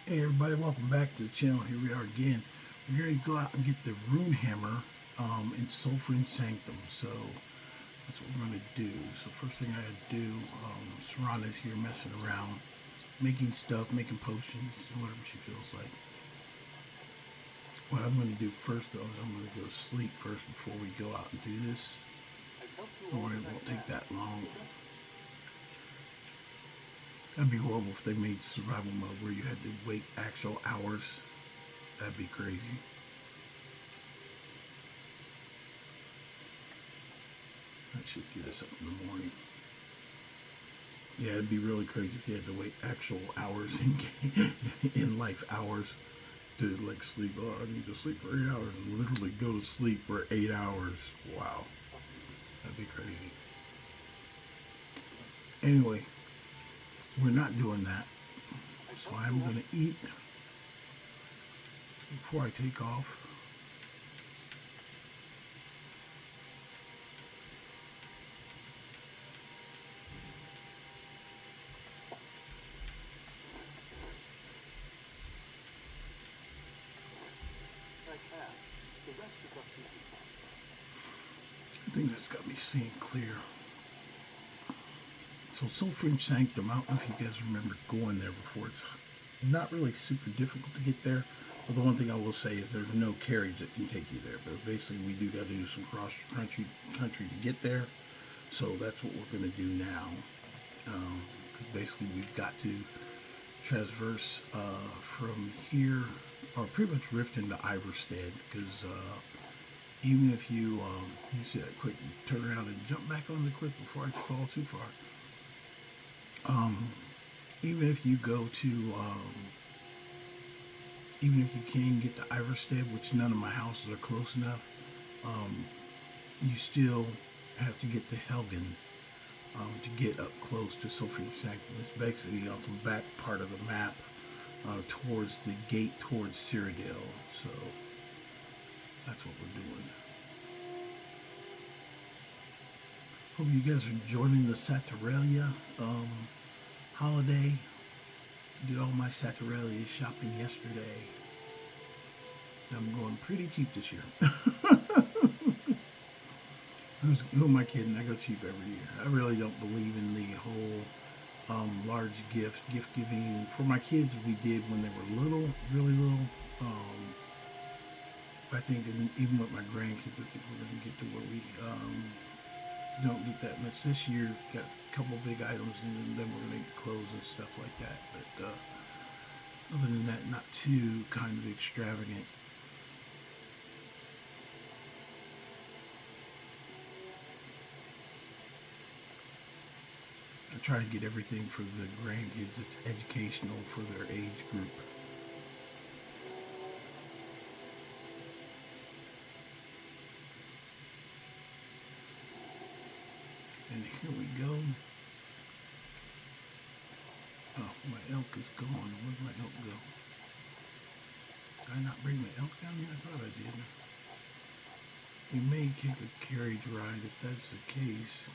Hey everybody, welcome back to the channel. Here we are again. We're going to go out and get the rune hammer in Sulfurin Sanctum. So that's what we're going to do. So first thing I got to do, Serana's here messing around, making stuff, making potions, whatever she feels like. What I'm going to do first though is I'm going to go sleep first before we go out and do this. Don't worry, it won't take that long. That'd be horrible if they made survival mode where you had to wait actual hours. That'd be crazy. That should get us up in the morning. Yeah, it'd be really crazy if you had to wait actual hours in life hours to like sleep. Oh, I need to sleep for 8 hours and literally go to sleep for 8 hours. Wow. That'd be crazy. Anyway, we're not doing that. So I'm going to eat before I take off. I think that's got me seeing clear. So Sulfurin Sanctum, I don't know if you guys remember going there before. It's not really super difficult to get there. But the one thing I will say is there's no carriage that can take you there. But basically we do got to do some cross country to get there. So that's what we're going to do now. Because basically we've got to traverse from here, or pretty much rift into Iverstead. Because even if you see that quick turn around and jump back on the cliff before I fall too far. Even if you go to, even if you can get to Iverstead, which none of my houses are close enough, you still have to get to Helgen to get up close to Sulfurin Sanctum. It's basically on the back part of the map towards the gate towards Cyrodiil. So that's what we're doing. Hope you guys are joining the Saturalia holiday. Did all my Saturalia shopping yesterday. I'm going pretty cheap this year. Who am I kidding? I go cheap every year. I really don't believe in the whole large gift giving. For my kids, we did when they were little, really little. I think even with my grandkids, I think we're going to get to where we don't get that much this year. Got a couple big items, and then we're going to get clothes and stuff like that. But other than that, not too kind of extravagant. I try to get everything for the grandkids that's educational for their age group. And here we go. Oh, my elk is gone. Where'd my elk go? Did I not bring my elk down here? I thought I did. We may take a carriage ride if that's the case.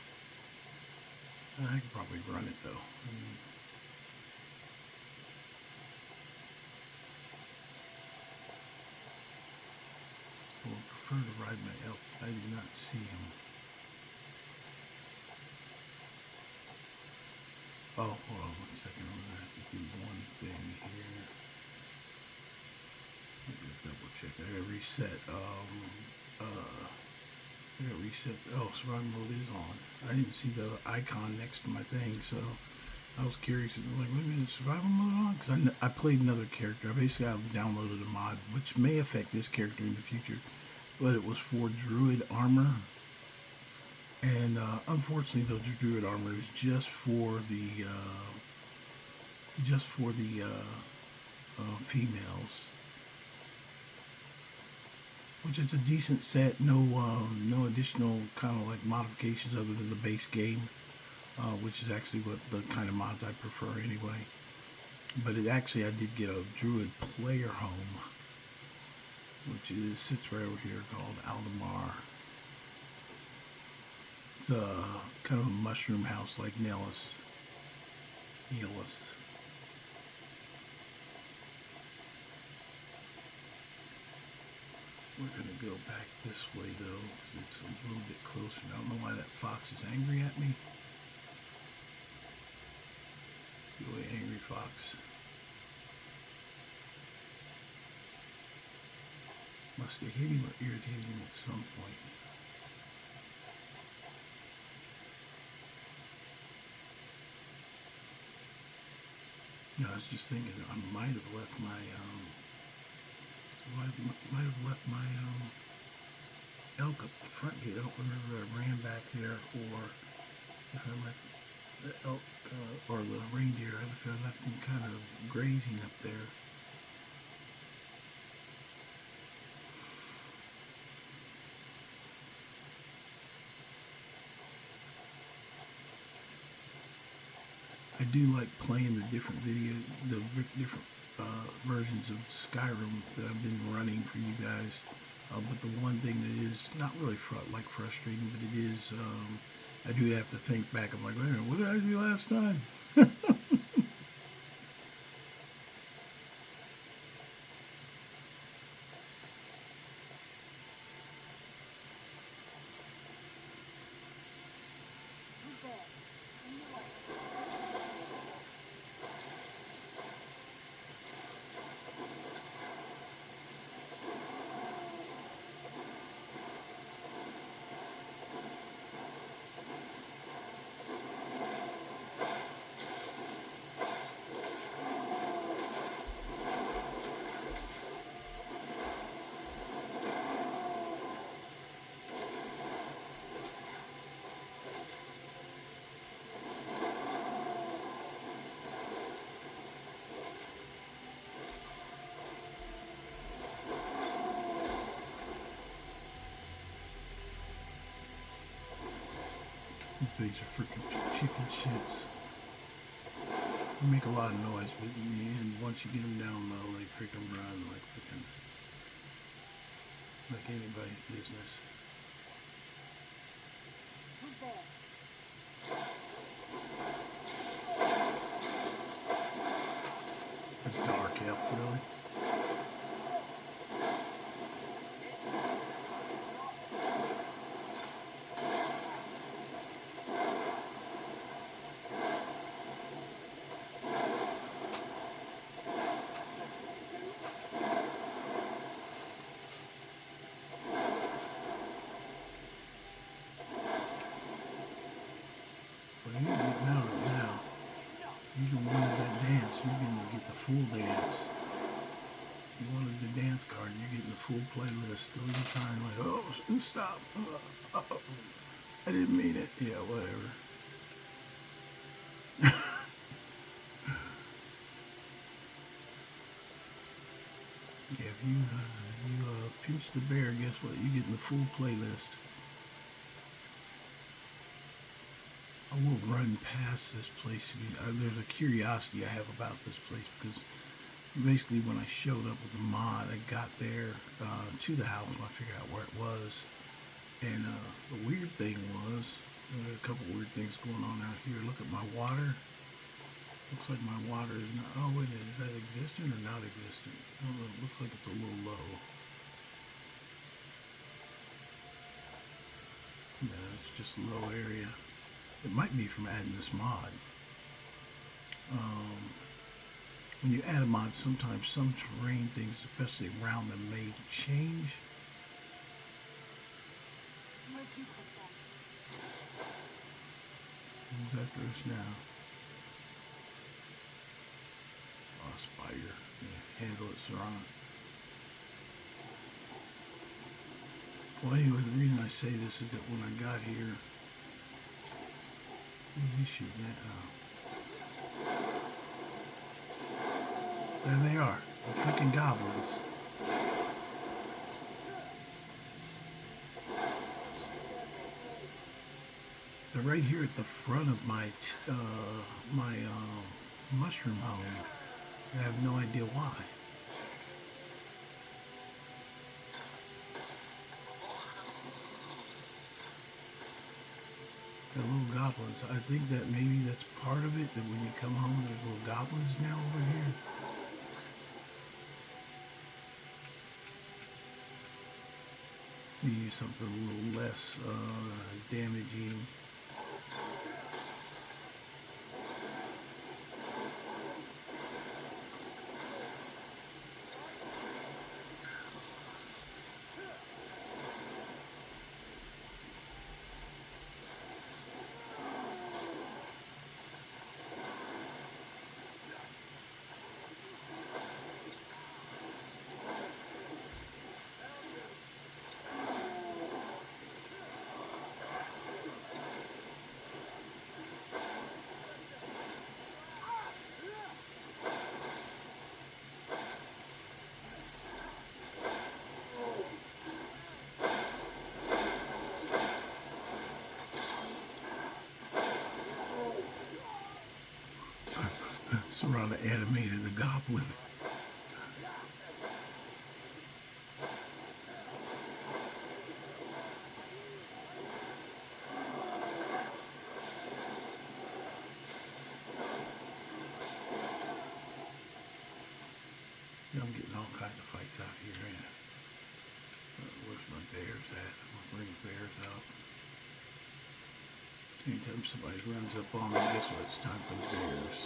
I could probably run it though. I would prefer to ride my elk. I do not see him. Oh, hold on 1 second. I'm going to have to do one thing here. Let me double check. I got to reset. I got to reset. Oh, survival mode is on. I didn't see the icon next to my thing, so I was curious. Like, wait a minute, survival mode on? Because I played another character. I basically downloaded a mod, which may affect this character in the future, but it was for Druid armor. And unfortunately, though, the Druid armor is just for the females, which is a decent set. No additional kind of like modifications other than the base game, which is actually what the kind of mods I prefer anyway. But I did get a Druid player home, which sits right over here, called Aldamar. Kind of a mushroom house like Nellis. go back this way though, because it's a little bit closer. I don't know why that fox is angry at me. Go away, angry fox. Must have hit him or irritated him at some point. No, I was just thinking I might have left my elk up the front gate. I don't remember if I ran back there or if I left the elk or the reindeer. If I left them kind of grazing up there. I do like playing the different different versions of Skyrim that I've been running for you guys. But the one thing that is not really frustrating, but it is, I do have to think back. I'm like, wait a minute, what did I do last time? These are freaking chicken shits. They make a lot of noise, but in the end, once you get them down low, they freaking run like anybody's business. Who's there? A dark elf, really? Well, you're getting out of it now. You don't want that dance, you're going to get the full dance. You wanted the dance card, you're getting the full playlist. Every time, like, oh, stop. I didn't mean it. Yeah, whatever. Yeah, if you pinch the bear, guess what? You're getting the full playlist. I will run past this place. There's a curiosity I have about this place because basically when I showed up with the mod, I got there to the house and I figured out where it was. And the weird thing was, there's a couple weird things going on out here. Look at my water. Looks like my water is not, oh wait, is that existent or not existent? I don't know, it looks like it's a little low. No, it's just a low area. It might be from adding this mod. When you add a mod, sometimes some terrain things, especially around them, may change. Who's after us now? Oh, spider. Yeah, handle it, Saran. Well, anyway, the reason I say this is that when I got here, who's he shooting at? There they are, the freaking goblins. They're right here at the front of my mushroom home. I have no idea why. The little goblins. I think that maybe that's part of it, that when you come home there's little goblins now over here. use something a little less damaging. Serana animated the goblin. I'm getting all kinds of fights out here, ain't I? Where's my bears at? I'm gonna bring the bears out. Anytime somebody runs up on me, guess what? It's time for the bears.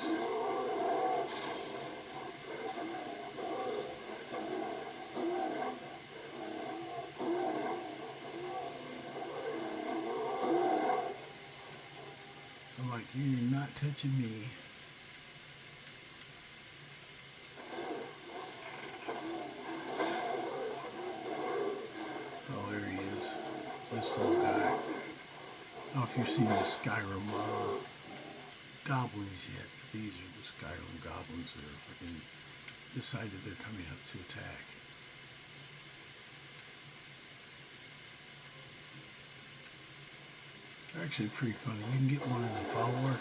I'm like, you're not touching me. Oh, there he is. This little guy. I don't know if you've seen the Skyrim goblins yet, but these are the Skyrim goblins that are freaking decided they're coming up to attack. They're actually pretty funny. You can get one as a follower.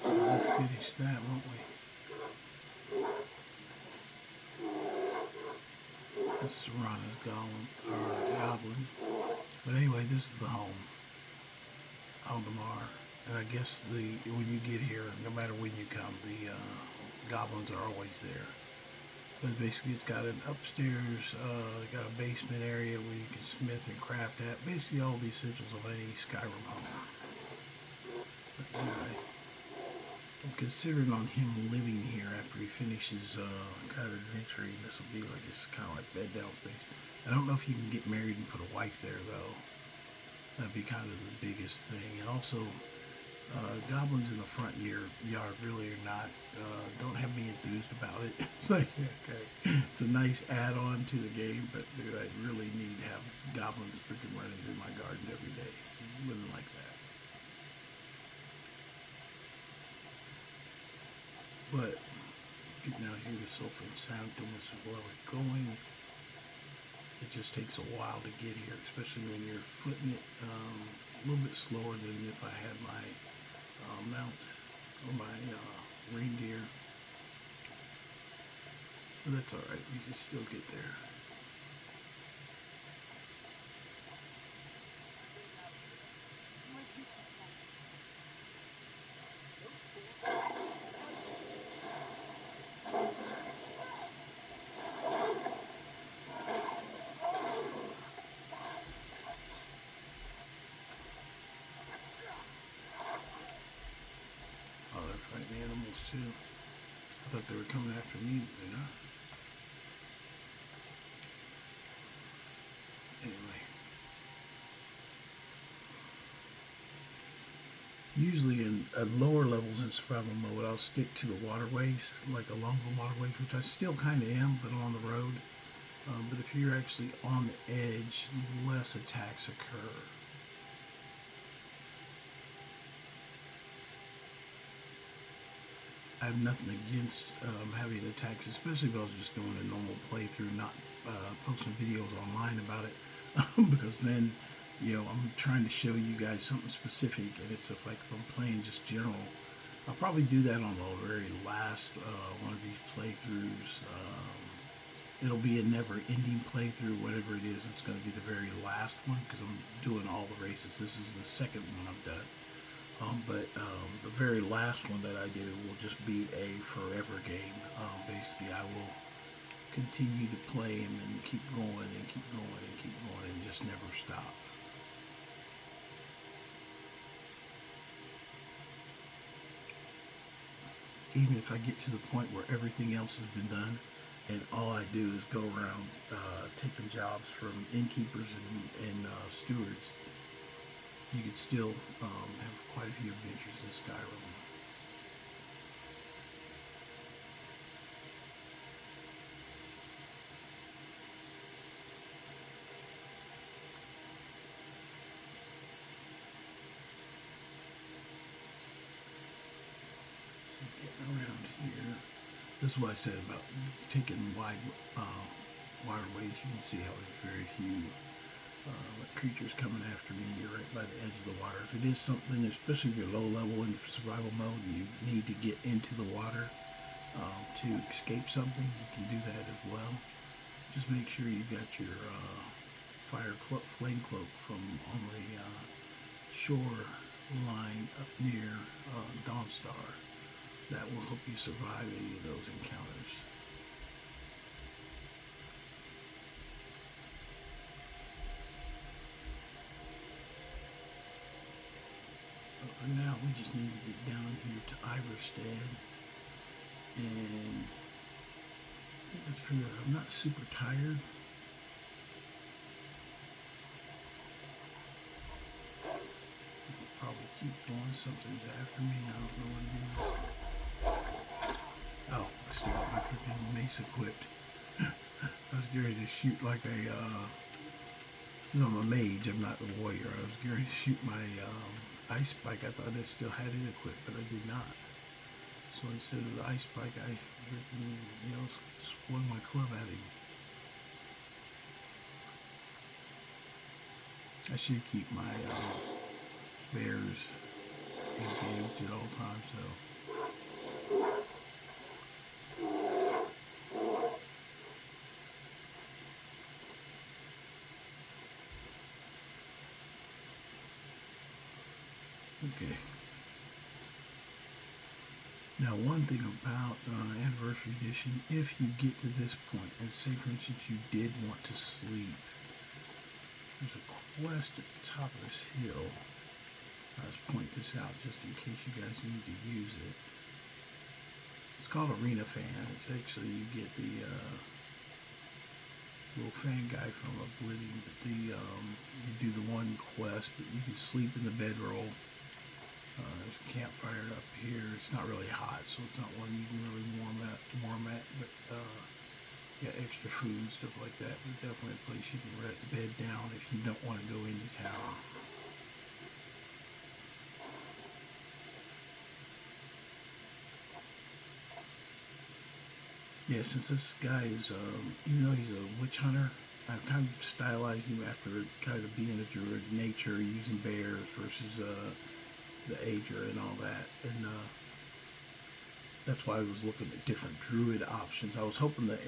We'll finish that, won't we? That's Serana's goblin. But anyway, this is the home. Aldemar. And I guess when you get here, no matter when you come, the goblins are always there. But basically it's got an upstairs, got a basement area where you can smith and craft at. Basically all the essentials of any Skyrim home. But anyway, I'm considering on him living here after he finishes kind of adventuring. This will be like it's kind of like bed down space. I don't know if you can get married and put a wife there though. That'd be kind of the biggest thing. And also, goblins in the front yard really are not, don't have me enthused about it. It's like, okay, it's a nice add-on to the game, but dude, I really need to have goblins freaking running through my garden every day. Wouldn't like that. But getting out here to Sulphur Sanctum is where we're going. It just takes a while to get here, especially when you're footing it a little bit slower than if I had my mount or my reindeer. But that's alright, we can still get there. Too. I thought they were coming after me, but they're not. Anyway. Usually in lower levels in survival mode, I'll stick to the waterways, like along the waterways, which I still kind of am, but on the road. But if you're actually on the edge, less attacks occur. I have nothing against having attacks, especially if I was just doing a normal playthrough, not posting videos online about it, because then, you know, I'm trying to show you guys something specific, and it's like if I'm playing just general. I'll probably do that on the very last one of these playthroughs. It'll be a never-ending playthrough, whatever it is. It's going to be the very last one, because I'm doing all the races. This is the second one I've done. But the very last one that I do will just be a forever game. Basically, I will continue to play him and keep going and keep going and keep going and just never stop. Even if I get to the point where everything else has been done and all I do is go around taking jobs from innkeepers and stewards, you could still have quite a few adventures in Skyrim. Getting around here. This is what I said about taking wide waterways. You can see how there's very few creatures coming after me. You're right by the edge of the water. If it is something, especially if you're low level in survival mode, and you need to get into the water to escape something, you can do that as well. Just make sure you got your flame cloak from on the shore line up near Dawnstar. That will help you survive any of those encounters. But for now, we just need to get down here to Iverstead. And I think that's pretty good. I'm not super tired. I'll probably keep going. Something's after me. I don't know what it is. Oh, I still got my freaking mace equipped. I was ready to shoot like a, since I'm a mage, I'm not a warrior. I was ready to shoot my ice spike. I thought I still had it equipped, but I did not. So instead of the ice spike, I freaking, swung my club at him. I should keep my bears engaged at all times, though. Okay. Now, one thing about Anniversary Edition, if you get to this point, and say for instance you did want to sleep, there's a quest at the top of this hill. I'll just point this out just in case you guys need to use it. It's called Arena Fan. It's actually, you get the little fan guy from Oblivion, but you do the one quest, but you can sleep in the bedroll. There's a campfire up here. It's not really hot, so it's not one you can really warm at, but you got extra food, stuff like that. But definitely a place you can bed down if you don't want to go into town. Yeah, since this guy is, even though he's a witch hunter, I've kind of stylized him after kind of being a druid, nature, using bears versus the Aedra and all that, and that's why I was looking at different druid options. I was hoping the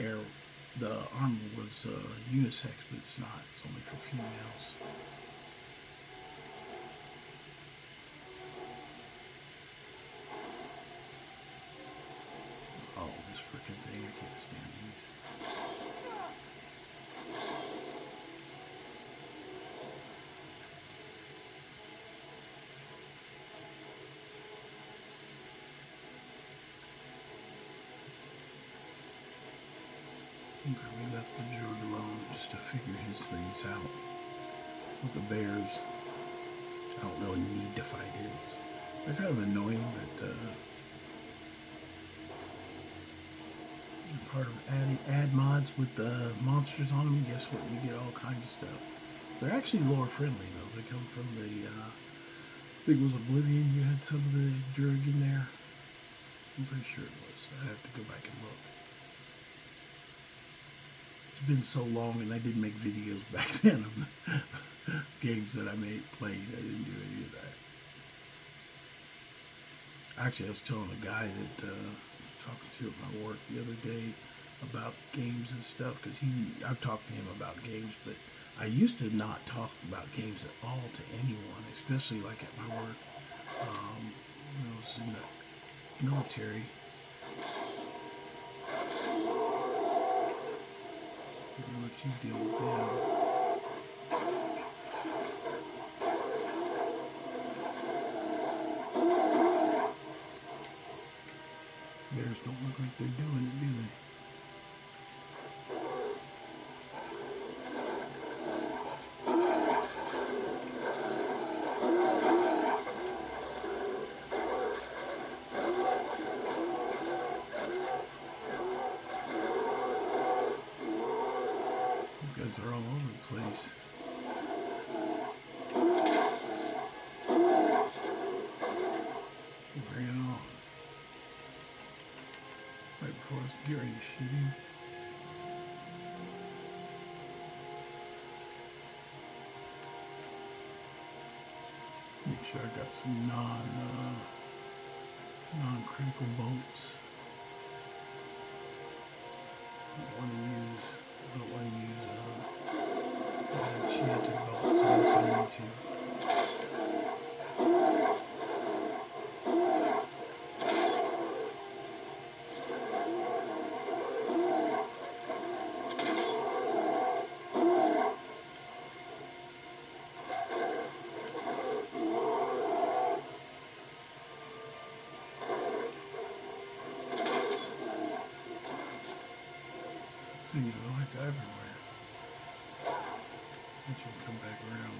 armor was unisex, but it's not. It's only for females. Oh, this freaking thing! I can't stand these. We left the druid alone just to figure his things out. With the bears, I don't really need to fight it. They're kind of annoying, but part of add mods with the monsters on them. Guess what? You get all kinds of stuff. They're actually lore friendly though. They come from the I think it was Oblivion. You had some of the druid in there. I'm pretty sure it was. I have to go back and look. It's been so long, and I didn't make videos back then of the games that I played. I didn't do any of that. Actually, I was telling a guy that I was talking to at my work the other day about games and stuff, because I've talked to him about games, but I used to not talk about games at all to anyone, especially like at my work. When I was in the military, I'll let you deal with them. Bears don't look like they're doing it, do they? You guys are all over the place. Bring it on. Right before I was getting ready to shoot him. Make sure I got some non-critical bolts. I don't want to use enchanted bolts on YouTube. Things are like everywhere. Let you come back around.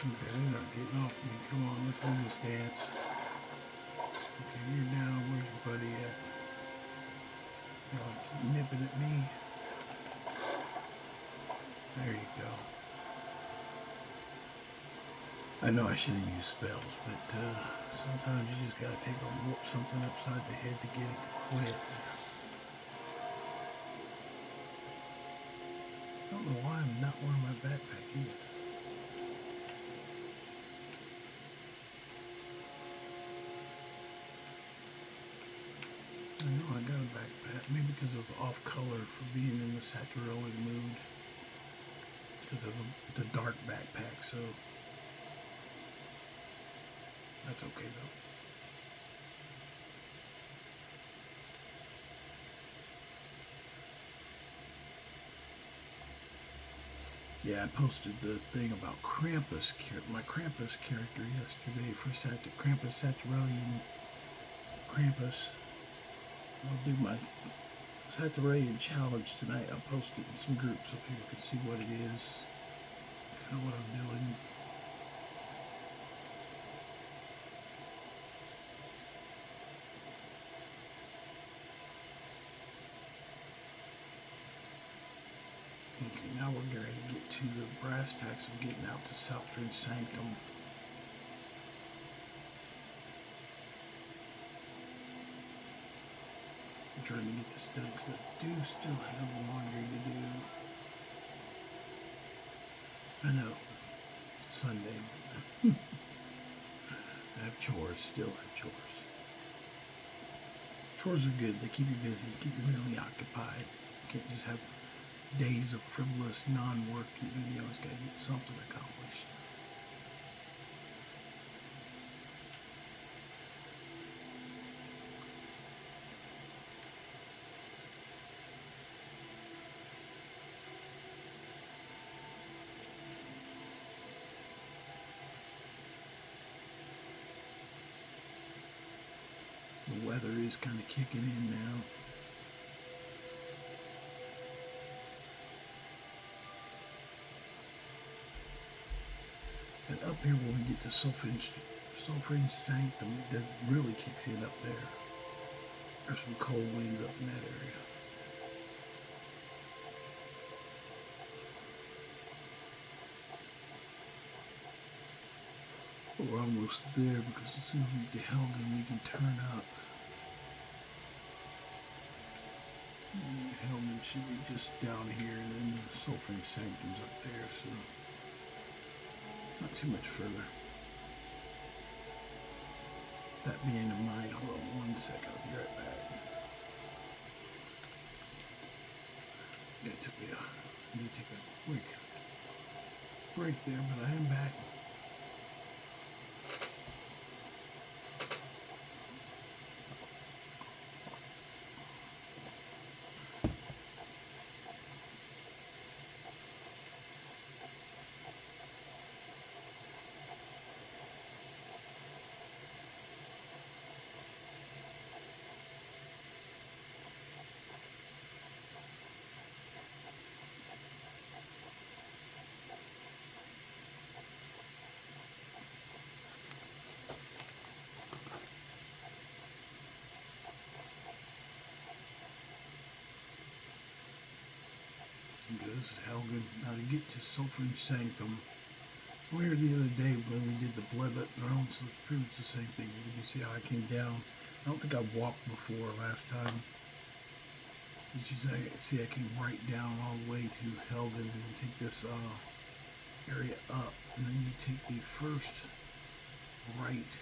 Okay, they're not getting off me. Come on, let's do this dance. Okay, you're down. Where's your buddy at? Y'all keep nipping at me. There you go. I know I should have used spells, but sometimes you just gotta take a whoop something upside the head to get it to quit. I don't know why I'm not wearing my backpack either. I know I got a backpack, maybe because it was off color for being in the Saturalia mood. Because it's a dark backpack, so that's okay though. Yeah, I posted the thing about Krampus, my Krampus character yesterday for Krampus Saturalian Krampus. I'll do my Saturalia challenge tonight. I'll post it in some groups so people can see what it is, kind of what I'm doing. Okay, now we're getting ready to get to the brass tacks of getting out to Southfringe Sanctum. I'm trying to get this done because I do still have laundry to do. I know, it's Sunday, but I have chores, still have chores. Chores are good, they keep you busy, keep you really occupied. You can't just have days of frivolous non-work, you always got to get something accomplished. The weather is kind of kicking in now. And up here when we get to Solitude Sanctum, it really kicks in up there. There's some cold winds up in that area. But we're almost there because as soon as we get to Helgen, we can turn up. Helgen should be just down here, and then the Solitude Sanctum's up there, so not too much further. That being in mind, hold on 1 second, I'll be right back. It took me need to take a quick break there, but I am back. This is Helgen. Now to get to Sulfurin Sanctum, we were the other day when we did the Bloodlet Throne, so it's pretty much the same thing. You can see how I came down. I don't think I walked before last time. Did you see I came right down all the way to Helgen, and you take this area up, and then you take the first right.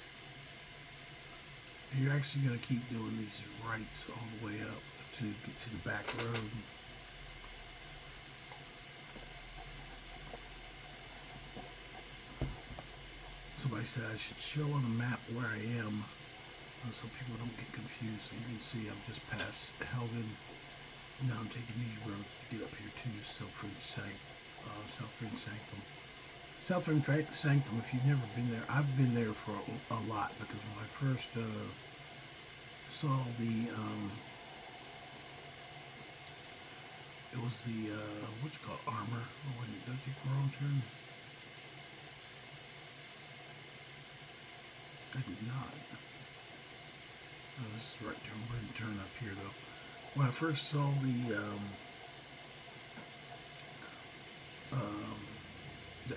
And you're actually going to keep doing these rights all the way up to get to the back road. Somebody said I should show on the map where I am so people don't get confused. So you can see I'm just past Helgen. Now I'm taking these roads to get up here to Sulfurin Sanctum. Sulfurin Sanctum, if you've never been there, I've been there for a lot, because when I first saw the, it was the, what you call armor. Oh wait, did I take the wrong turn? I did not. Oh, this is the right turn. We're going to turn up here though. When I first saw the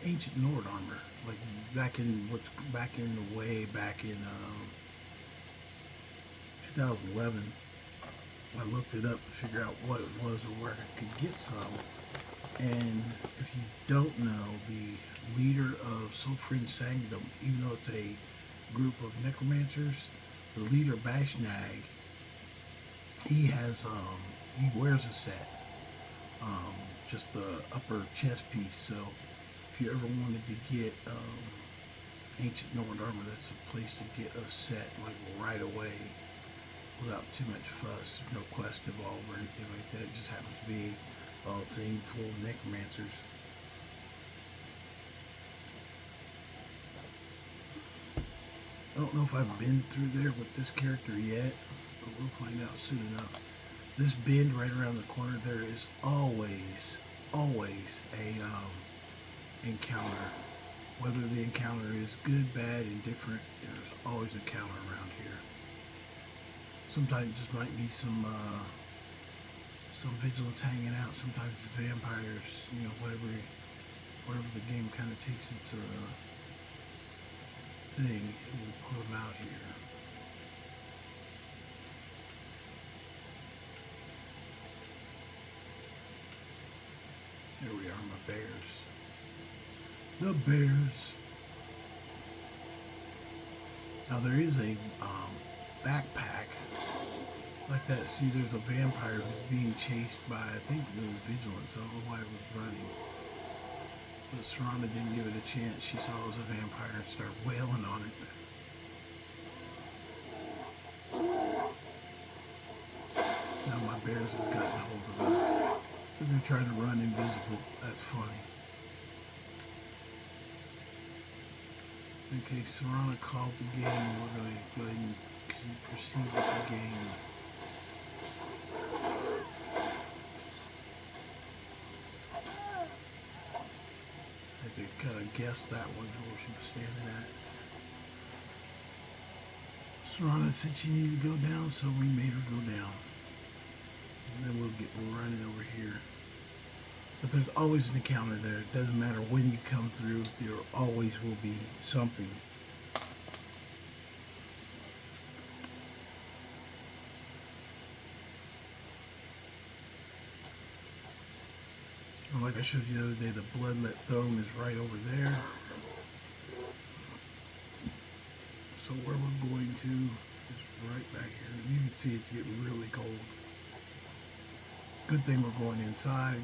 ancient Nord armor, like back in way back in 2011, I looked it up to figure out what it was or where I could get some. And if you don't know, the leader of Sulfurin Sanctum, even though it's a group of necromancers, the leader Bashnag, he has he wears a set, just the upper chest piece. So if you ever wanted to get ancient Nord armor, that's a place to get a set like right away without too much fuss. No quest involved or anything like that. It just happens to be a thing full of necromancers. I don't know if I've been through there with this character yet, but we'll find out soon enough. This bend right around the corner, there is always a encounter. Whether the encounter is good, bad, indifferent, there's always an encounter around here. Sometimes it just might be some vigilance hanging out. Sometimes it's vampires, you know, whatever the game kind of takes its thing, we'll put them out here. There we are, my bears. The bears. Now there is a backpack like that. See, there's a vampire who's being chased by, I think, the vigilance. I don't know why it was running. But Serana didn't give it a chance. She saw it was a vampire and started wailing on it. Now my bears have gotten a hold of it. They're going to try to run invisible. That's funny. Okay, Serana called the game. We're going to go ahead and proceed with the game. I could kind of guess that one where she was standing at. Serana said she needed to go down, so we made her go down. And then we're running over here. But there's always an encounter there. It doesn't matter when you come through, there always will be something. And like I showed you the other day, the Bloodlet Throne is right over there. So where we're going to is right back here. You can see it's getting really cold. Good thing we're going inside.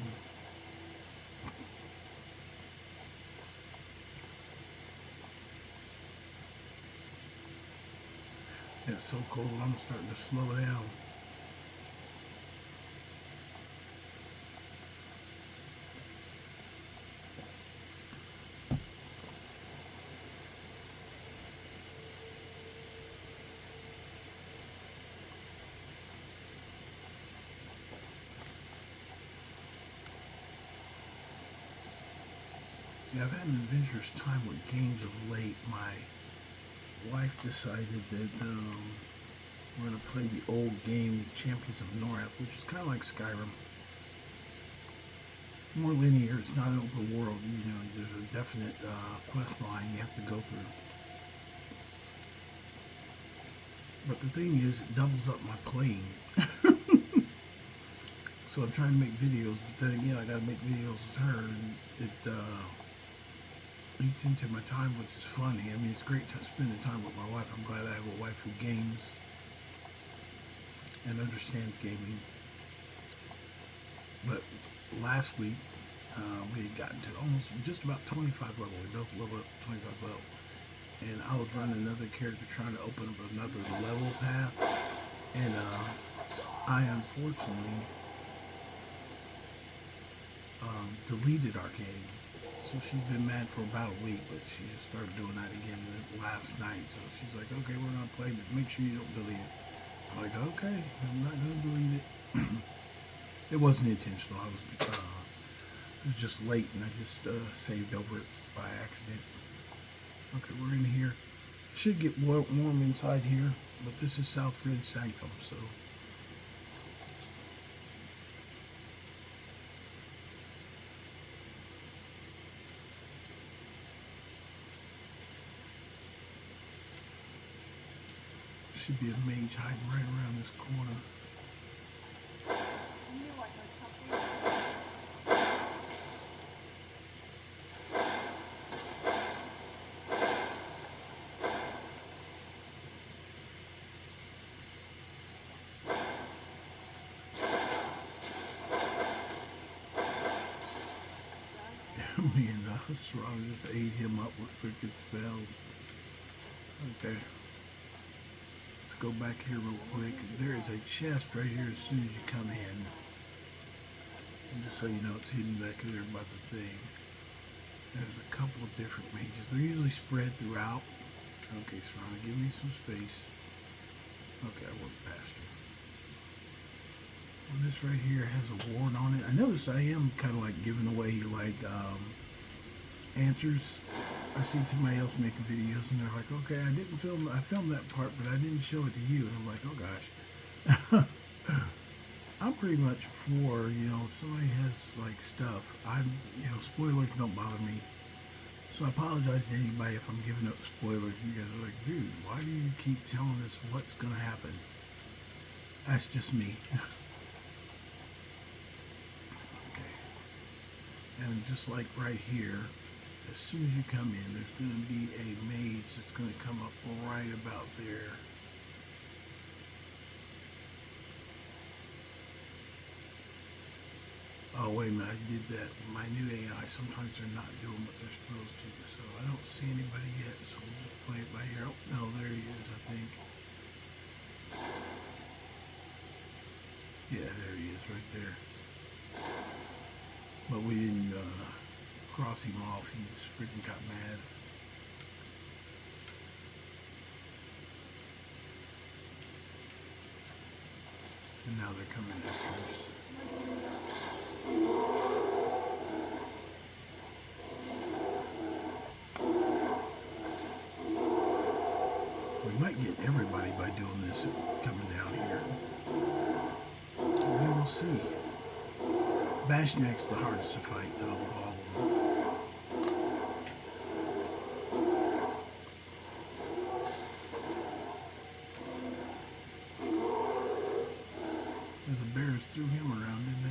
It's so cold, I'm starting to slow down. Yeah, I've had an adventurous time with games of late. My wife decided that we're going to play the old game Champions of North, which is kind of like Skyrim. More linear, it's not an open world, you know, there's a definite quest line you have to go through. But the thing is, it doubles up my playing. So I'm trying to make videos, but then again, I got to make videos with her, and it eats into my time, which is funny. I mean, it's great spending time with my wife. I'm glad I have a wife who games and understands gaming. But last week, we had gotten to almost just about 25 level. We both level up 25 level. And I was running another character trying to open up another level path. And I unfortunately deleted our game. So she's been mad for about a week, but she just started doing that again last night. So she's like, okay, we're going to play, but make sure you don't delete it. I'm like, okay, I'm not going to delete it. It wasn't intentional. It was just late, and I just saved over it by accident. Okay, we're in here. Should get warm inside here, but this is South Ridge Sanctum, so. Should be a mage hiding right around this corner. Me and Strong just ate him up with wicked spells. Okay. Let's go back here real quick. There is a chest right here as soon as you come in. And just so you know, it's hidden back there by the thing. There's a couple of different mages. They're usually spread throughout. Okay, Strong, give me some space. Okay, I worked past her. And this right here has a ward on it. I notice I am kind of like giving away like answers. I see somebody else making videos and they're like, okay, I filmed that part, but I didn't show it to you. And I'm like, oh gosh. I'm pretty much for, you know, if somebody has like stuff, spoilers don't bother me. So I apologize to anybody if I'm giving up spoilers. You guys are like, dude, why do you keep telling us what's going to happen? That's just me. And just like right here, as soon as you come in, there's going to be a mage that's going to come up right about there. Oh, wait a minute, I did that. My new AI, sometimes they're not doing what they're supposed to. So I don't see anybody yet, so we'll just play it by ear. Oh, no, there he is, I think. Yeah, there he is, right there. But we didn't cross him off. He just freaking got mad. And now they're coming after us. We might get everybody by doing this coming down here. We will see. Bashnak's the hardest to fight, though, of all of them. And the bears threw him around, didn't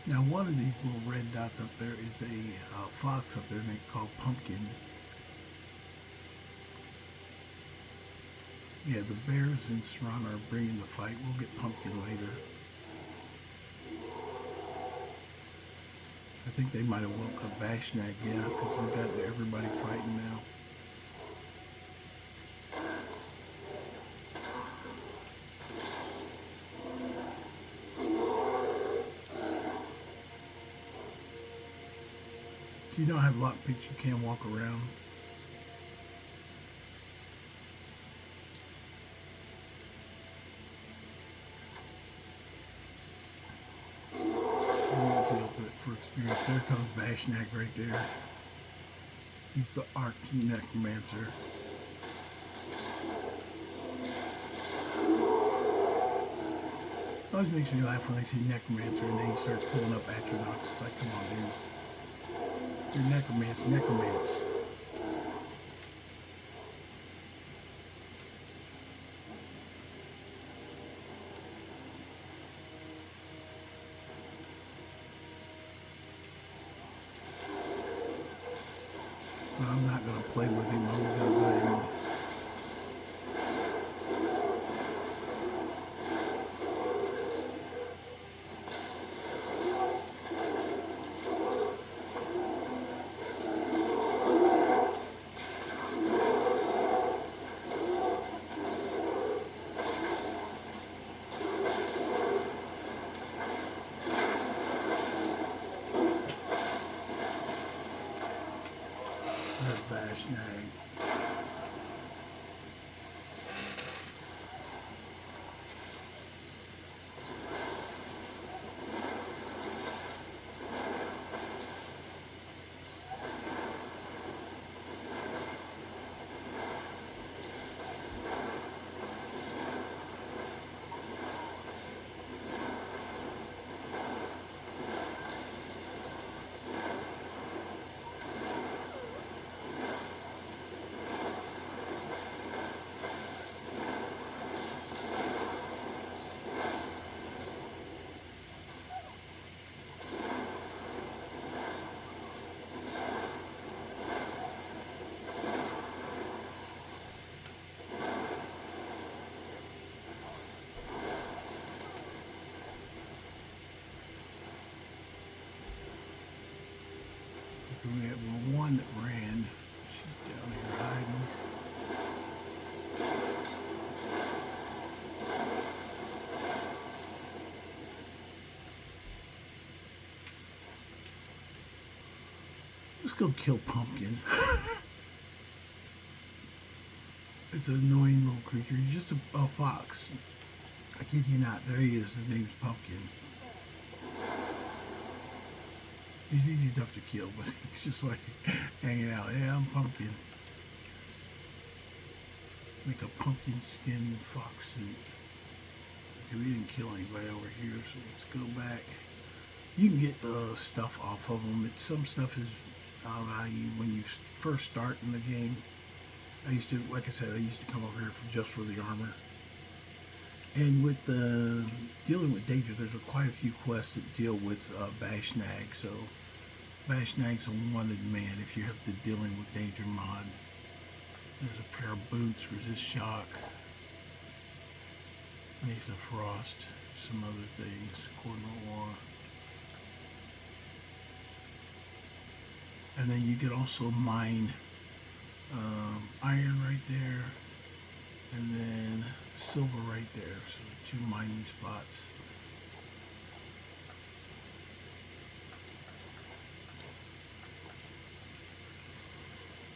they? Now, one of these little red dots up there is a fox up there called Pumpkin. Yeah, the bears in Serrano are bringing the fight. We'll get Pumpkin later. I think they might have woke up Bashnag, yeah, because we got everybody fighting now. If you don't have lockpicks, you can't walk around. For experience. There comes Bashnag right there. He's the Arch Necromancer. Always makes me laugh when I see Necromancer and then he starts pulling up Atronox. It's like, come on, dude. You're Necromance. I'm not going to play with him. I'm going to let him. Bashnag. We have one that ran. She's down here hiding. Let's go kill Pumpkin. It's an annoying little creature. He's just a fox. I kid you not. There he is. His name's Pumpkin. He's easy enough to kill, but he's just like hanging out. Yeah, I'm Pumpkin. Make a pumpkin skin fox suit. Okay, we didn't kill anybody over here, so let's go back. You can get stuff off of them. Some stuff is value when you first start in the game. I used to, like I said, I used to come over here just for the armor. And with dealing with danger, there's quite a few quests that deal with Bashnag. So Bashnag's a wanted man if you have the dealing with danger mod. There's a pair of boots, resist shock, Mace of Frost, some other things, Cordon War. And then you could also mine iron right there, and then silver right there. So 2 mining spots.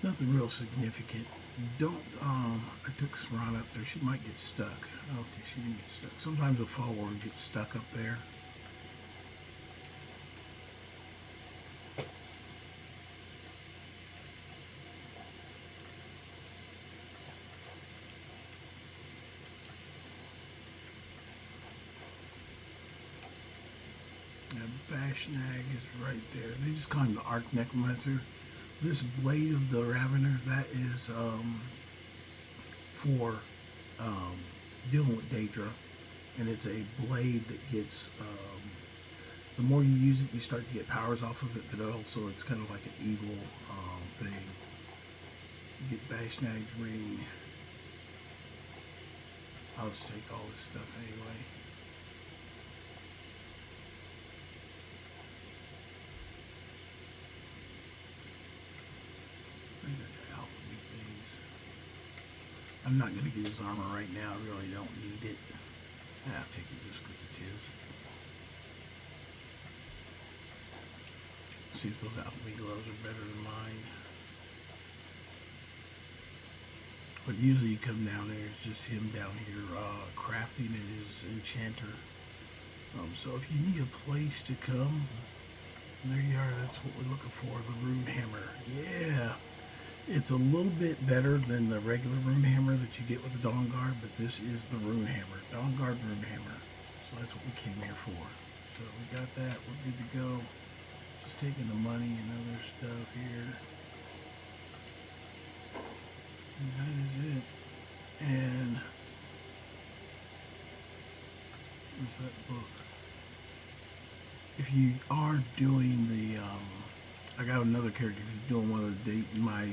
Nothing real significant. Don't, I took Saran up there. She might get stuck. Okay, she didn't get stuck. Sometimes a follower gets stuck up there. Bashnag is right there. They just call him the Arch Necromancer. This Blade of the Ravener, that is for dealing with Daedra, and it's a blade that gets, the more you use it, you start to get powers off of it, but also it's kind of like an evil thing. You get Bashnag's ring. I'll just take all this stuff anyway. I'm not going to get his armor right now. I really don't need it. I'll take it just because it's his. See if those alchemy gloves are better than mine. But usually you come down there, it's just him down here crafting his enchanter. So if you need a place to come, there you are. That's what we're looking for, the rune hammer. Yeah, it's a little bit better than the regular rune hammer that you get with the Dawnguard, but this is the rune hammer, Dawnguard rune hammer. So that's what we came here for. So we got that. We're good to go. Just taking the money and other stuff here. And that is it. And where's that book? If you are doing the, I got another character who's doing one of the my, I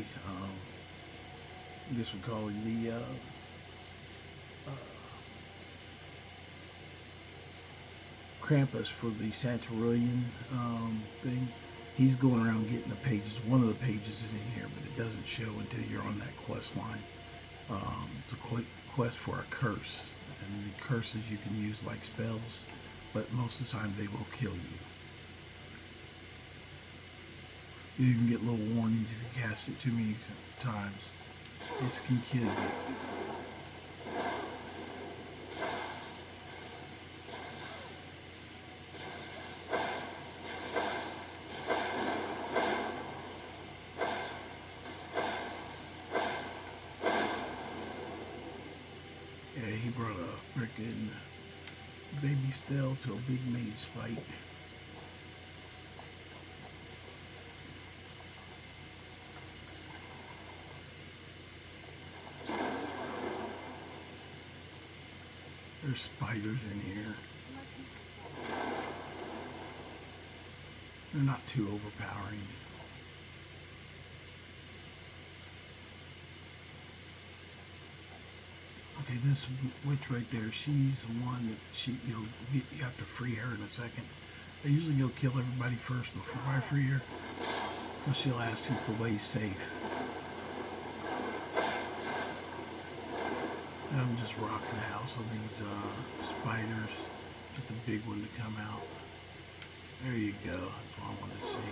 guess we call it the Krampus for the Saturalia thing. He's going around getting the pages. One of the pages is in here, but it doesn't show until you're on that quest line. It's a quest for a curse, and the curses you can use like spells, but most of the time they will kill you. You even get little warnings if you cast it too many times. It can kill you. Yeah, he brought a frickin' baby spell to a big mage fight. There's spiders in here. They're not too overpowering. Okay, this witch right there, she's the one that you have to free her in a second. I usually go kill everybody first before I free her, because she'll ask if the way's safe. And I'm just rocking the house on these spiders. Get the big one to come out. There you go. That's what I wanted to see.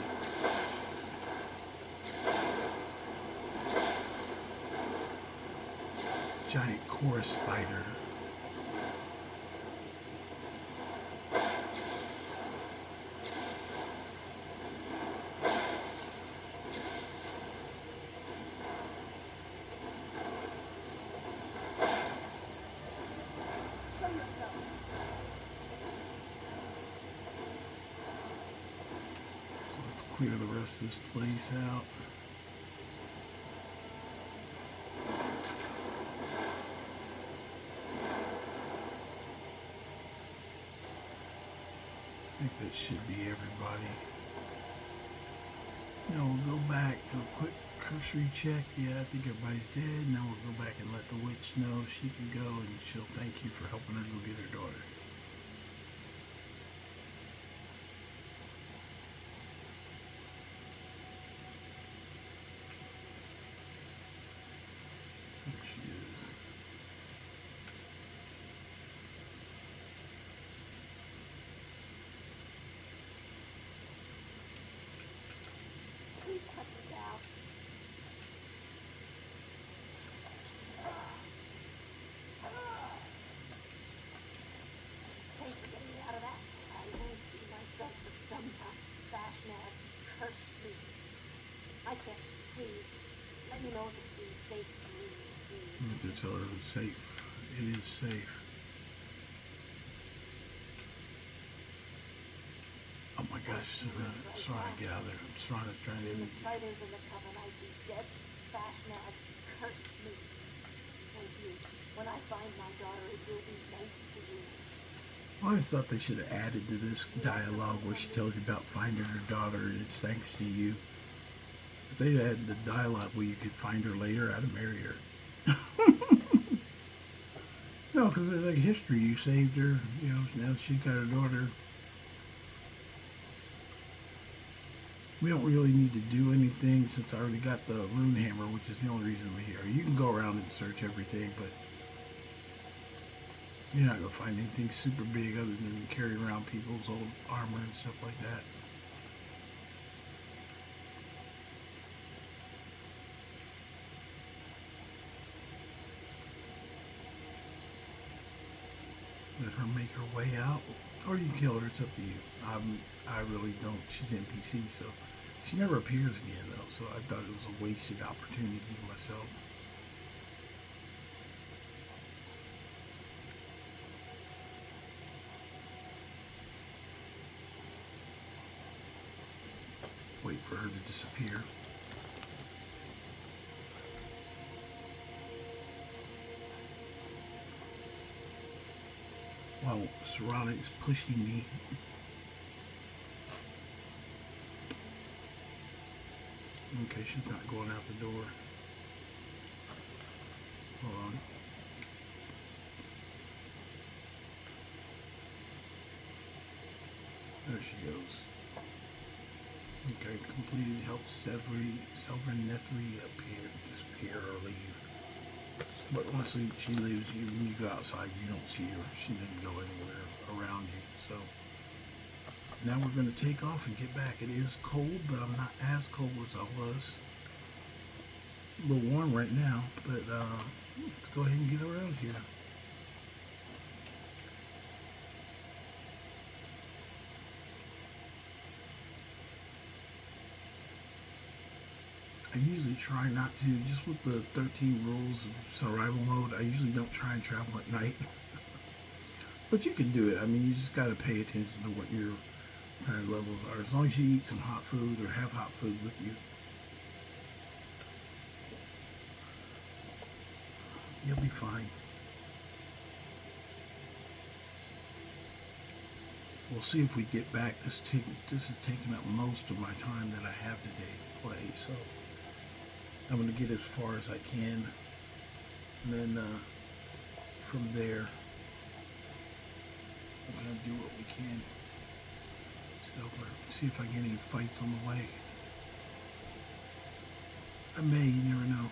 Giant chorus spider. Clear the rest of this place out. I think that should be everybody. Now we'll go back, do a quick cursory check. Yeah, I think everybody's dead. Now we'll go back and let the witch know she can go, and she'll thank you for helping her go get her daughter. There she is. Please cut me down. Thanks for getting me out of that. I won't be myself for some time. Bashnad cursed me. I can't. Please, let me know if it seems safe to leave. I have to tell her it's safe. It is safe. Oh my gosh, sorry to get out of there. I'm trying to... The spiders in the coven, I'd be dead. Bashnad cursed me. Thank you. When I find my daughter, it will be thanks to you. I always thought they should have added to this dialogue where she tells you about finding her daughter and it's thanks to you. If they had the dialogue where you could find her later, I'd have married her. No, because it's like history. You saved her, you know, now she's got her daughter. We don't really need to do anything since I already got the rune hammer, which is the only reason we're here. You can go around and search everything, but you're not going to find anything super big other than carry around people's old armor and stuff like that. Let her make her way out, or you can kill her. It's up to you. I really don't. She's NPC, so she never appears again, though. So I thought it was a wasted opportunity myself. Wait for her to disappear. While Serrata is pushing me. Okay, she's not going out the door. Hold on. There she goes. Okay, completed. Help Severin Nethri disappear or leave. But once she leaves, when you go outside, you don't see her. She didn't go anywhere around you. So now we're going to take off and get back. It is cold, but I'm not as cold as I was. A little warm right now, but let's go ahead and get around here. I usually try not to, just with the 13 rules of survival mode, I usually don't try and travel at night. But you can do it. I mean, you just got to pay attention to what your kind of levels are. As long as you eat some hot food or have hot food with you, you'll be fine. We'll see if we get back. This is taking up most of my time that I have today to play, so I'm going to get as far as I can, and then from there we're going to do what we can. So see if I get any fights on the way. I may, you never know.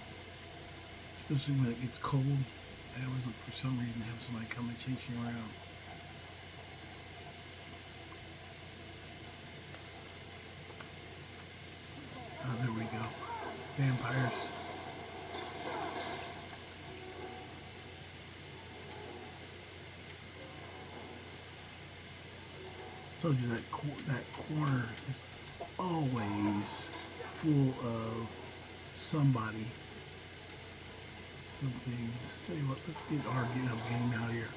Especially when it gets cold. I always look for some reason to have somebody come and chase you around. Oh, there we go. Vampires. Told you that corner is always full of somebody. Some things. Tell you what, let's get our game out here.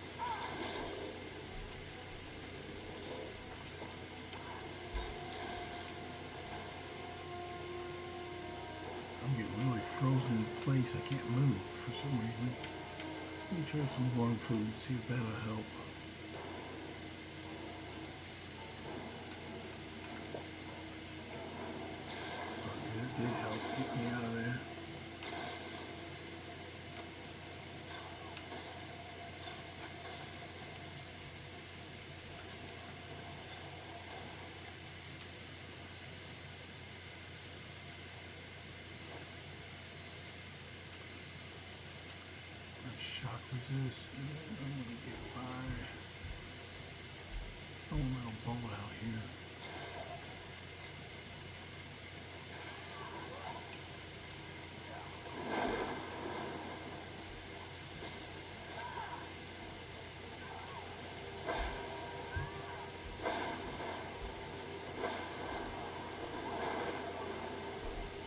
I'm getting really frozen in place. I can't move for some reason. Let me try some warm food and see if that'll help. It did help get me out of there. Shock resist, and then I'm gonna get by. Oh, little bolt out here.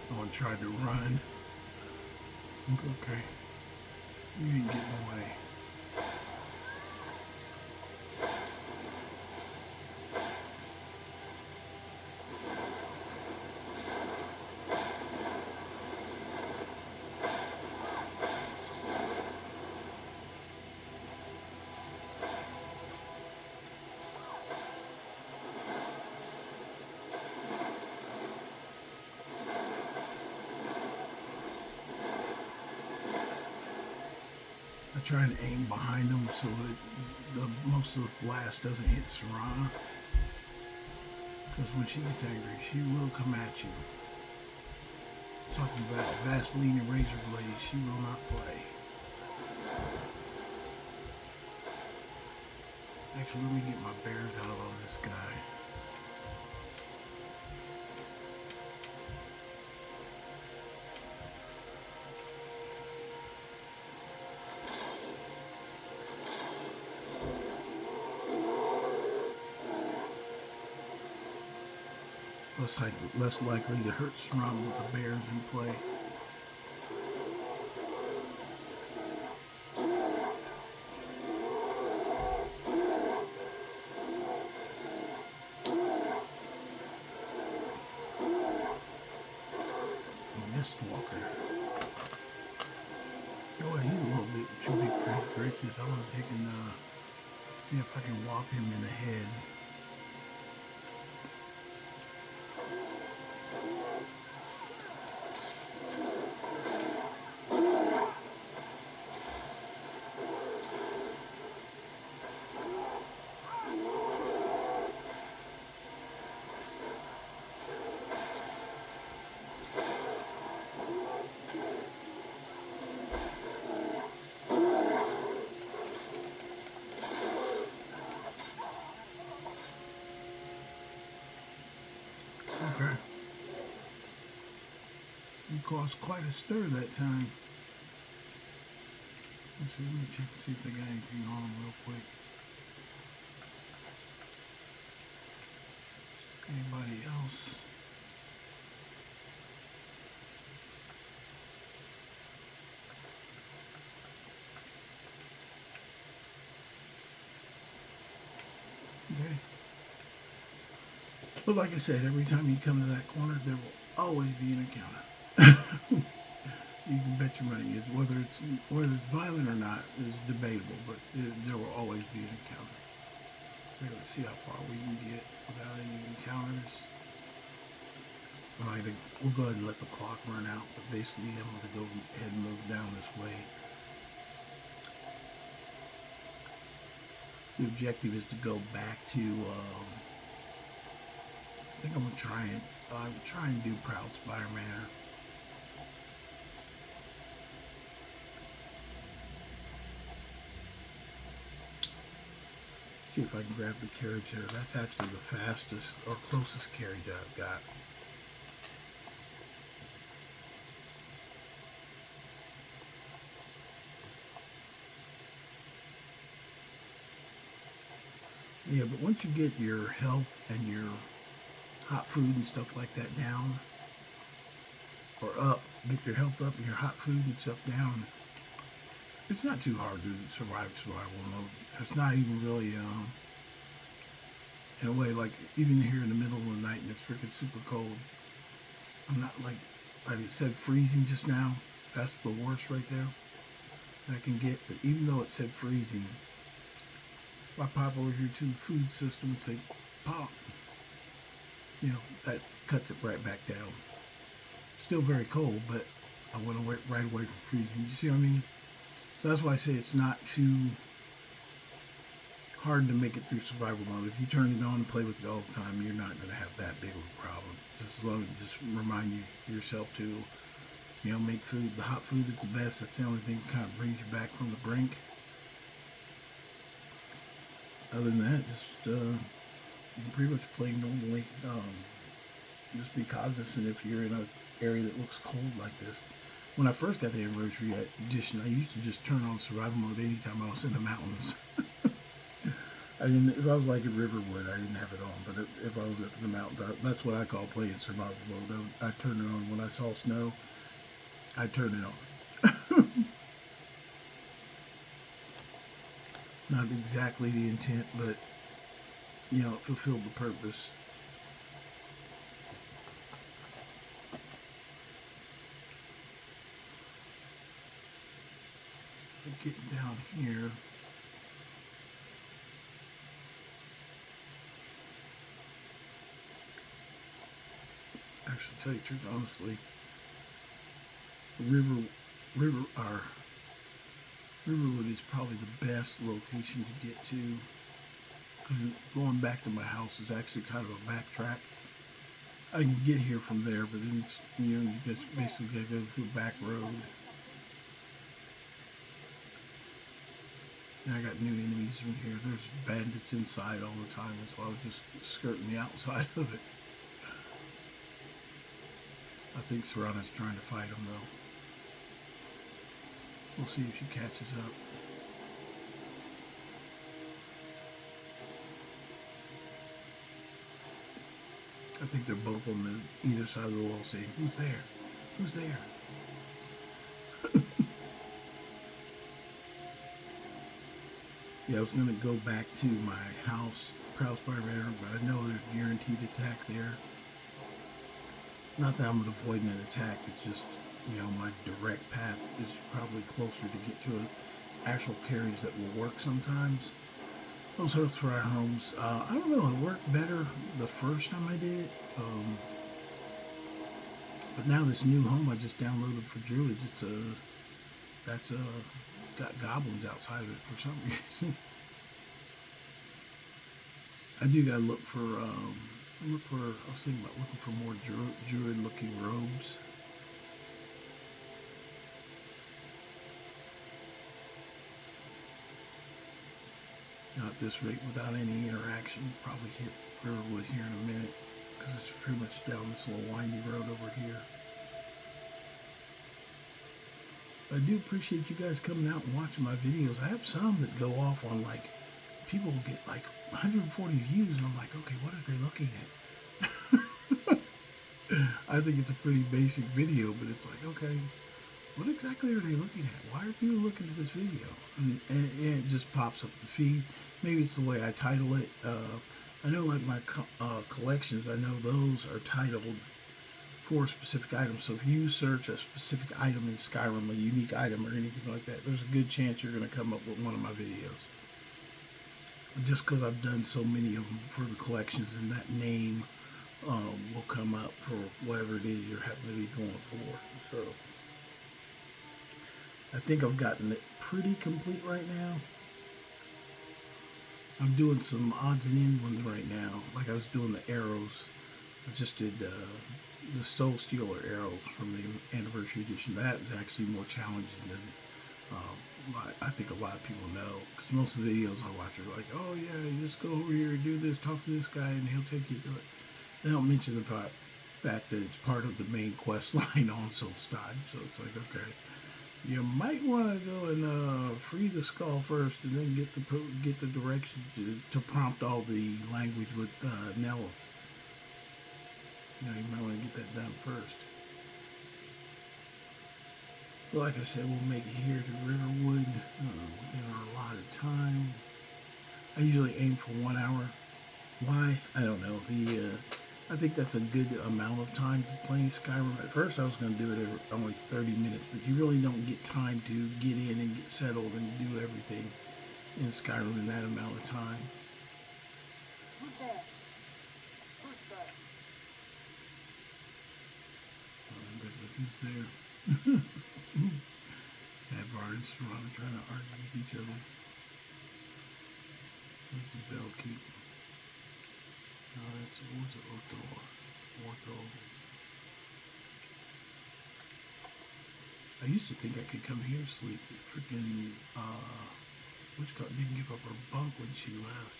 Someone tried to run. Okay. You ain't getting away. I try and aim behind them so that most of the blast doesn't hit Serrata. Because when she gets angry, she will come at you. Talking about Vaseline and razor blades, she will not play. Actually, let me get my bears out on this guy. Less likely to hurt Srum with the bears in play. Mistwalker. Oh, he's a little bit too big for his britches. I want to take and see if I can walk him in the head. Okay. You caused quite a stir that time. Let's see, let me check to see if they got anything on them real quick. Anybody else? Okay. But like I said, every time you come to that corner, there will always be an encounter. You can bet your money. Whether it's violent or not is debatable, but there will always be an encounter. Okay, let's see how far we can get without any encounters. Alright, we'll go ahead and let the clock run out, but basically I'm going to go ahead and move down this way. The objective is to go back to, I think I'm going to try and do Proud Spire Manor. See if I can grab the carriage there. That's actually the fastest or closest carriage I've got. Yeah, but once you get your health and your hot food and stuff like that down, or up, get your health up and your hot food and stuff down, it's not too hard to survive survival mode. It's not even really, in a way, like, even here in the middle of the night and it's freaking super cold, I'm not like I said freezing just now. That's the worst right there that I can get. But even though it said freezing, if I pop over here to the food system and say pop, you know, that cuts it right back down. Still very cold, but I went away, right away from freezing. You see what I mean? So that's why I say it's not too hard to make it through survival mode. If you turn it on and play with it all the time, you're not going to have that big of a problem. Just as long as just remind yourself to, you know, make food. The hot food is the best. That's the only thing that kind of brings you back from the brink. Other than that, just you can pretty much play normally. Just be cognizant if you're in an area that looks cold like this. When I first got the Anniversary Edition, I used to just turn on survival mode anytime I was in the mountains. If I was like in Riverwood, I didn't have it on. But if I was up in the mountains, that's what I call playing survival mode. I turned it on when I saw snow. I turned it on. Not exactly the intent, but you know, it fulfilled the purpose. Getting down here. Actually, to tell you the truth, honestly, Riverwood is probably the best location to get to Going back to my house is actually kind of a backtrack. I can get here from there, but then it's, you just basically gotta go through a back road. And I got new enemies in here. There's bandits inside all the time, so I was just skirting the outside of it. I think Serana's trying to fight him, though. We'll see if she catches up. I think they're both on either side of the wall saying, "Who's there? Who's there?" Yeah, I was going to go back to my house, Proudspire Manor, but I know there's guaranteed attack there. Not that I'm avoiding an attack, it's just, my direct path is probably closer to get to actual carries that will work sometimes. Those Hearthfire Homes, I don't know, it worked better the first time I did it. But now this new home I just downloaded for Druids, that's got goblins outside of it for some reason. I do gotta look for, I was thinking about looking for more druid looking robes. At this rate, without any interaction, probably hit Riverwood here in a minute, because it's pretty much down this little windy road over here. I do appreciate you guys coming out and watching my videos. I have some that go off on, like, people get like 140 views, and I'm like, okay, what are they looking at? I think it's a pretty basic video, but it's like, okay, what exactly are they looking at? Why are people looking at this video? And it just pops up the feed. Maybe it's the way I title it. I know, like, my collections, I know those are titled for specific items. So if you search a specific item in Skyrim, a unique item or anything like that, there's a good chance you're going to come up with one of my videos. Just because I've done so many of them for the collections, and that name will come up for whatever it is you're happening to be going for. So I think I've gotten it pretty complete right now. I'm doing some odds and ends ones right now. Like I was doing the arrows. I just did the Soul Stealer arrows from the Anniversary Edition. That is actually more challenging than I think a lot of people know. Because most of the videos I watch are like, oh yeah, you just go over here and do this, talk to this guy, and he'll take you through it. They don't mention the fact that it's part of the main quest line on Solitude. So it's like, okay, you might want to go and free the skull first, and then get the directions to prompt all the language with Nyrl. You might want to get that done first. But like I said, we'll make it here to Riverwood within our allotted time. I usually aim for 1 hour. Why? I don't know. I think that's a good amount of time to play Skyrim. At first I was going to do it every only 30 minutes, but you really don't get time to get in and get settled and do everything in Skyrim in that amount of time. Who's there? Who's there? Who's there? Advar and Serana trying to argue with each other. Where's the bell keep? No, where's the Ortho? I used to think I could come here sleep. Freaking, Witchcott didn't give up her bunk when she left.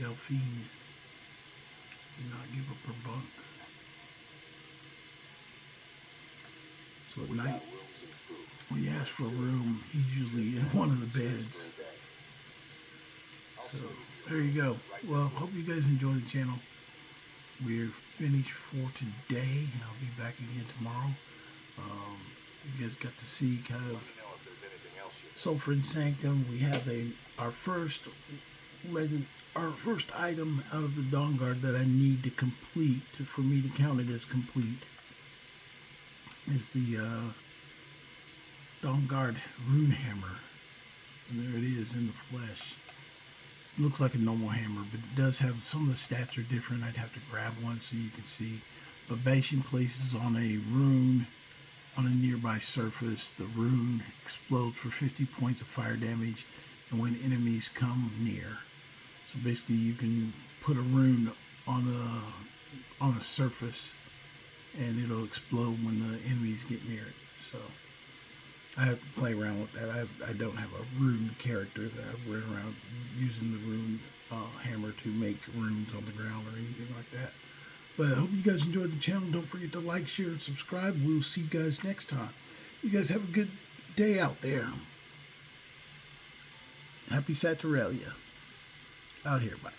Delphine did not give up her bunk. So at night, when you ask for a room, he's usually in one of the beds. So there you go. Well, hope you guys enjoy the channel. We're finished for today. I'll be back again tomorrow. You guys got to see kind of Sulfur and Sanctum. We have our first item out of the Dawnguard that I need to complete for me to count it as complete is the Dawnguard Rune Hammer. And there it is in the flesh. It looks like a normal hammer, but it does have, some of the stats are different. I'd have to grab one so you can see. But bastion places on a rune on a nearby surface, the rune explodes for 50 points of fire damage, and when enemies come near. So basically, you can put a rune on a surface, and it'll explode when the enemies get near it. So I have to play around with that. I don't have a rune character that I run around using the rune hammer to make runes on the ground or anything like that. But I hope you guys enjoyed the channel. Don't forget to like, share, and subscribe. We'll see you guys next time. You guys have a good day out there. Happy Saturalia. Out here, bye.